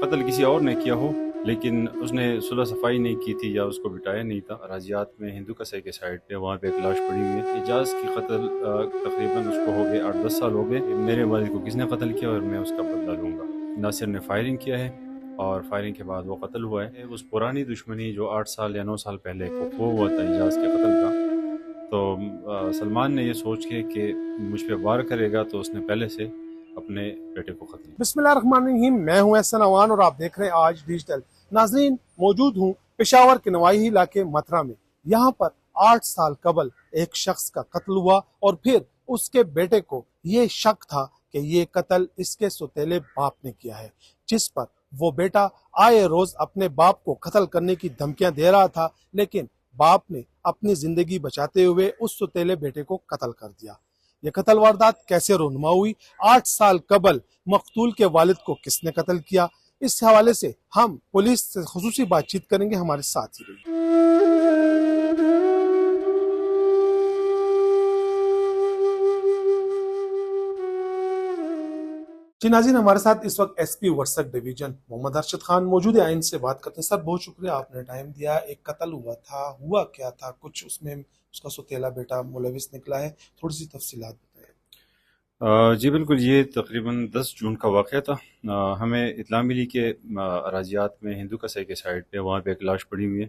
قتل کسی اور نے کیا ہو، لیکن اس نے صلح صفائی نہیں کی تھی یا اس کو بٹایا نہیں تھا۔ اراضیات میں ہندو کسے کے سائڈ پہ وہاں پہ ایک لاش پڑی ہوئی ہے۔ اعجاز کی قتل تقریباً اس کو ہو گئے 8-10 سال ہو گئے۔ میرے والد کو کس نے قتل کیا اور میں اس کا بدلہ لوں گا۔ ناصر نے فائرنگ کیا ہے اور فائرنگ کے بعد وہ قتل ہوا ہے۔ اس پرانی دشمنی جو 8 سال یا 9 سال پہلے کو ہوا تھا اعجاز کے قتل کا، تو سلمان نے یہ سوچ کے کہ مجھ پہ وار کرے گا تو اس نے پہلے سے اپنے بیٹے کو قتل کیا۔ بسم اللہ الرحمن الرحیم، میں ہوں احسن اوان اور آپ دیکھ رہے ہیں آج ڈیجیٹل۔ ناظرین، موجود ہوں پشاور کے نواحی علاقے متھرا میں۔ یہاں پر 8 سال قبل ایک شخص کا قتل ہوا اور پھر اس کے بیٹے کو یہ شک تھا کہ یہ قتل اس کے سوتیلے باپ نے کیا ہے، جس پر وہ بیٹا آئے روز اپنے باپ کو قتل کرنے کی دھمکیاں دے رہا تھا، لیکن باپ نے اپنی زندگی بچاتے ہوئے اس سوتیلے بیٹے کو قتل کر دیا۔ یہ قتل واردات کیسے رونما ہوئی، 8 سال قبل مقتول کے والد کو کس نے قتل کیا، اس حوالے سے ہم پولیس سے خصوصی بات چیت کریں گے، ہمارے ساتھ ہی رہیے۔ جی ناظرین، ہمارے ساتھ اس وقت ایس پی ورسک ڈویژن محمد ارشد خان موجود ہیں، سے بات کرتے ہیں۔ سر، بہت شکریہ، آپ نے ٹائم دیا۔ ایک قتل ہوا تھا، ہوا کیا تھا؟ کچھ اس میں اس کا سوتیلا بیٹا ملوث نکلا ہے، تھوڑی سی تفصیلات بتائیں۔ جی بالکل، یہ تقریباً 10 جون کا واقعہ تھا۔ ہمیں اطلاع ملی کہ اراضیات میں ہندو کسے کے سائڈ پہ وہاں پہ ایک لاش پڑی ہوئی ہے۔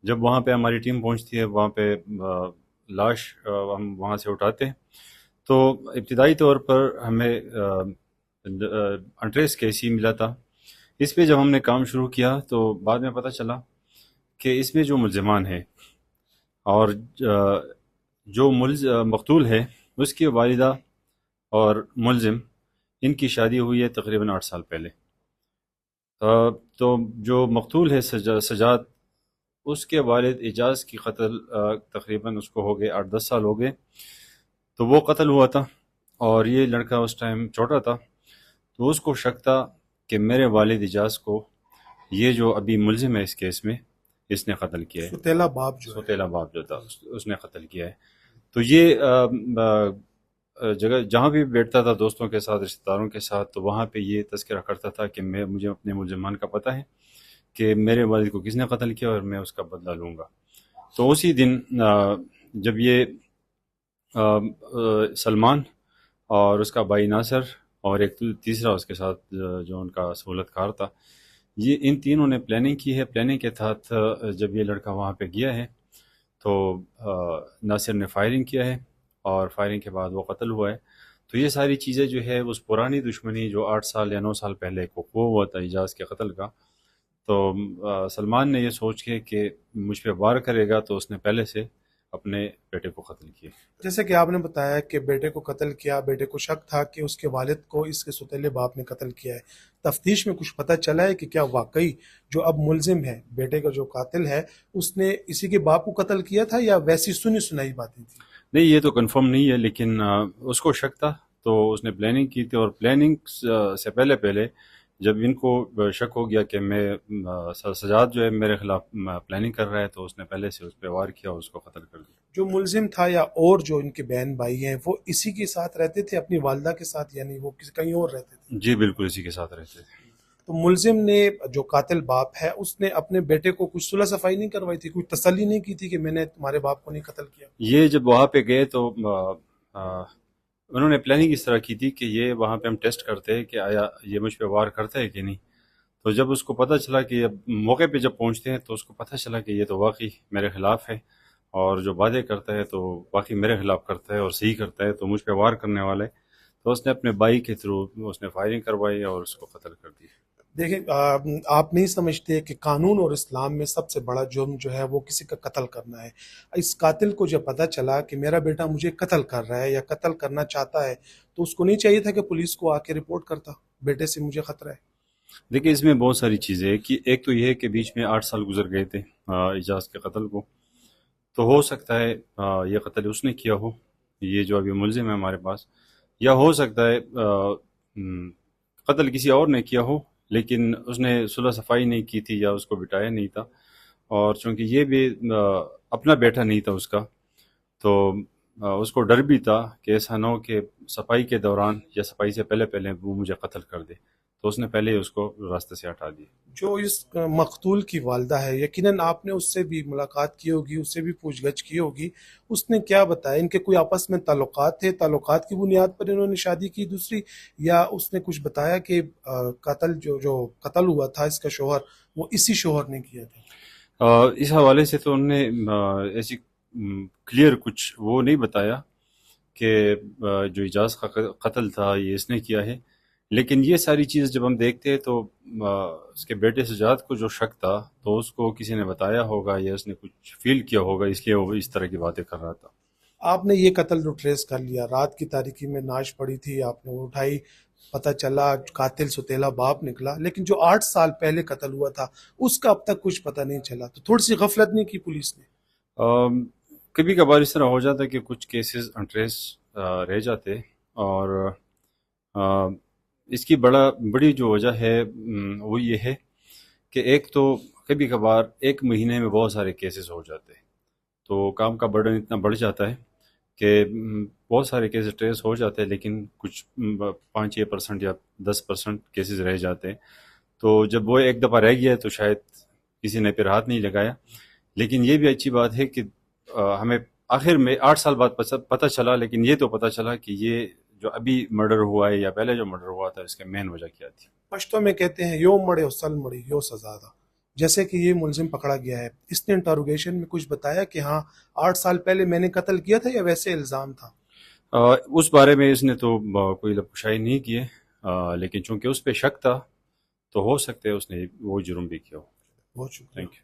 جب وہاں پہ ہماری ٹیم پہنچتی ہے، وہاں پہ لاش ہم وہاں سے اٹھاتے ہیں، تو ابتدائی طور پر ہمیں انٹریس کیس ہی ملا تھا۔ اس پہ جب ہم نے کام شروع کیا تو بعد میں پتہ چلا کہ اس میں جو ملزمان ہیں اور جو مقتول ہے اس کی والدہ اور ملزم، ان کی شادی ہوئی ہے تقریباً 8 سال پہلے۔ تو جو مقتول ہے سجاد، اس کے والد اعجاز کی قتل تقریباً اس کو ہو گئے 8-10 سال ہو گئے، تو وہ قتل ہوا تھا اور یہ لڑکا اس ٹائم چھوٹا تھا، تو اس کو شک تھا کہ میرے والد اعجاز کو یہ جو ابھی ملزم ہے اس کیس میں، اس نے قتل کیا ہے، سوتیلا باپ جو تھا اس نے قتل کیا ہے۔ تو یہ جگہ جہاں بھی بیٹھتا تھا دوستوں کے ساتھ، رشتہ داروں کے ساتھ، تو وہاں پہ یہ تذکرہ کرتا تھا کہ مجھے اپنے ملزمان کا پتہ ہے کہ میرے والد کو کس نے قتل کیا اور میں اس کا بدلہ لوں گا۔ تو اسی دن جب یہ سلمان اور اس کا بھائی ناصر اور ایک تیسرا اس کے ساتھ جو ان کا سہولت کار تھا، یہ ان تینوں نے پلاننگ کی ہے۔ پلاننگ کے تحت جب یہ لڑکا وہاں پہ گیا ہے تو ناصر نے فائرنگ کیا ہے اور فائرنگ کے بعد وہ قتل ہوا ہے۔ تو یہ ساری چیزیں جو ہے اس پرانی دشمنی جو 8 سال یا 9 سال پہلے کو ہوا تھا اعجاز کے قتل کا، تو سلمان نے یہ سوچ کے کہ مجھ پہ وار کرے گا تو اس نے پہلے سے اپنے بیٹے کو قتل کیا۔ جیسے کہ آپ نے بتایا کہ بیٹے کو قتل کیا، بیٹے کو شک تھا کہ اس کے والد کو اس کے سوتیلے باپ نے قتل کیا ہے۔ تفتیش میں کچھ پتہ چلا ہے کہ کیا واقعی جو اب ملزم ہے، بیٹے کا جو قاتل ہے، اس نے اسی کے باپ کو قتل کیا تھا یا ویسی سنی سنائی باتیں تھی؟ نہیں، یہ تو کنفرم نہیں ہے، لیکن اس کو شک تھا تو اس نے پلاننگ کی تھی، اور پلاننگ سے پہلے جب ان کو شک ہو گیا کہ میں سجاد جو ہے میرے خلاف پلاننگ کر رہا ہے، تو اس نے پہلے سے اس پہ وار کیا اور اس کو قتل کر دیا۔ جو ملزم تھا یا اور جو ان کے بہن بھائی ہیں، وہ اسی کے ساتھ رہتے تھے اپنی والدہ کے ساتھ، یعنی وہ کہیں اور رہتے تھے؟ جی بالکل، اسی کے ساتھ رہتے تھے۔ تو ملزم نے، جو قاتل باپ ہے، اس نے اپنے بیٹے کو کچھ صلح صفائی نہیں کروائی تھی، کوئی تسلی نہیں کی تھی کہ میں نے تمہارے باپ کو نہیں قتل کیا؟ یہ جب وہاں پہ گئے تو انہوں نے پلاننگ اس طرح کی تھی کہ یہ وہاں پہ ہم ٹیسٹ کرتے ہیں کہ آیا یہ مجھ پہ وار کرتا ہے کہ نہیں۔ تو جب اس کو پتہ چلا کہ موقع پہ جب پہنچتے ہیں تو اس کو پتہ چلا کہ یہ تو واقعی میرے خلاف ہے، اور جو وعدے کرتا ہے تو واقعی میرے خلاف کرتا ہے اور صحیح کرتا ہے، تو مجھ پہ وار کرنے والا ہے، تو اس نے اپنے بھائی کے تھرو اس نے فائرنگ کروائی اور اس کو قتل کر دیا۔ دیکھیں، آپ نہیں سمجھتے کہ قانون اور اسلام میں سب سے بڑا جرم جو ہے وہ کسی کا قتل کرنا ہے؟ اس قاتل کو جب پتہ چلا کہ میرا بیٹا مجھے قتل کر رہا ہے یا قتل کرنا چاہتا ہے، تو اس کو نہیں چاہیے تھا کہ پولیس کو آ کے رپورٹ کرتا، بیٹے سے مجھے خطرہ ہے؟ دیکھیں، اس میں بہت ساری چیزیں ہیں کہ ایک تو یہ ہے کہ بیچ میں 8 سال گزر گئے تھے اعجاز کے قتل کو، تو ہو سکتا ہے یہ قتل اس نے کیا ہو، یہ جو ابھی ملزم ہے ہمارے پاس، یا ہو سکتا ہے قتل کسی اور نے کیا ہو، لیکن اس نے صلح صفائی نہیں کی تھی یا اس کو بٹایا نہیں تھا، اور چونکہ یہ بھی اپنا بیٹا نہیں تھا اس کا، تو اس کو ڈر بھی تھا کہ ایسا نہ ہو کہ صفائی کے دوران یا صفائی سے پہلے وہ مجھے قتل کر دے، تو اس نے پہلے ہی اس کو راستے سے ہٹا دیا. جو اس مقتول کی والدہ ہے، یقیناً آپ نے اس سے بھی ملاقات کی ہوگی، اس سے بھی پوچھ گچھ کی ہوگی، اس نے کیا بتایا؟ ان کے کوئی آپس میں تعلقات تھے، تعلقات کی بنیاد پر انہوں نے شادی کی دوسری، یا اس نے کچھ بتایا کہ قتل جو قتل ہوا تھا اس کا شوہر، وہ اسی شوہر نے کیا تھا؟ اس حوالے سے تو انہوں نے ایسی کلیئر کچھ وہ نہیں بتایا کہ جو اجاز کا قتل تھا یہ اس نے کیا ہے. لیکن یہ ساری چیز جب ہم دیکھتے ہیں تو اس کے بیٹے سجاد کو جو شک تھا تو اس کو کسی نے بتایا ہوگا یا اس نے کچھ فیل کیا ہوگا، اس لیے وہ اس طرح کی باتیں کر رہا تھا. آپ نے یہ قتل جو ٹریس کر لیا، رات کی تاریکی میں ناش پڑی تھی، آپ نے وہ اٹھائی، پتہ چلا قاتل ستیلا باپ نکلا، لیکن جو 8 سال پہلے قتل ہوا تھا اس کا اب تک کچھ پتہ نہیں چلا، تو تھوڑی سی غفلت نہیں کی پولیس نے؟ کبھی کبھار اس طرح ہو جاتا ہے کہ کچھ کیسز انٹریس رہ جاتے، اور اس کی بڑی جو وجہ ہے وہ یہ ہے کہ ایک تو کبھی کبھار ایک مہینے میں بہت سارے کیسز ہو جاتے ہیں، تو کام کا برڈن اتنا بڑھ جاتا ہے کہ بہت سارے کیسز ٹریس ہو جاتے ہیں، لیکن کچھ 5-6% یا 10% کیسز رہ جاتے ہیں. تو جب وہ ایک دفعہ رہ گیا تو شاید کسی نے پھر ہاتھ نہیں لگایا. لیکن یہ بھی اچھی بات ہے کہ ہمیں آخر میں 8 سال بعد پتہ چلا، لیکن یہ تو پتہ چلا کہ یہ جو ابھی مرڈر ہوا ہے یا پہلے جو مرڈر ہوا تھا اس کے مین وجہ کیا تھی. پشتوں میں کہتے ہیں یو مڑے سل مڑی یو سزا دا. جیسے کہ یہ ملزم پکڑا گیا ہے، اس نے انٹروگیشن میں کچھ بتایا کہ ہاں 8 سال پہلے میں نے قتل کیا تھا، یا ویسے الزام تھا؟ اس بارے میں اس نے تو کوئی لبکشائی نہیں کی ہے، لیکن چونکہ اس پہ شک تھا تو ہو سکتا ہے اس نے وہ جرم بھی کیا ہو. بہت شکریہ. Thank you.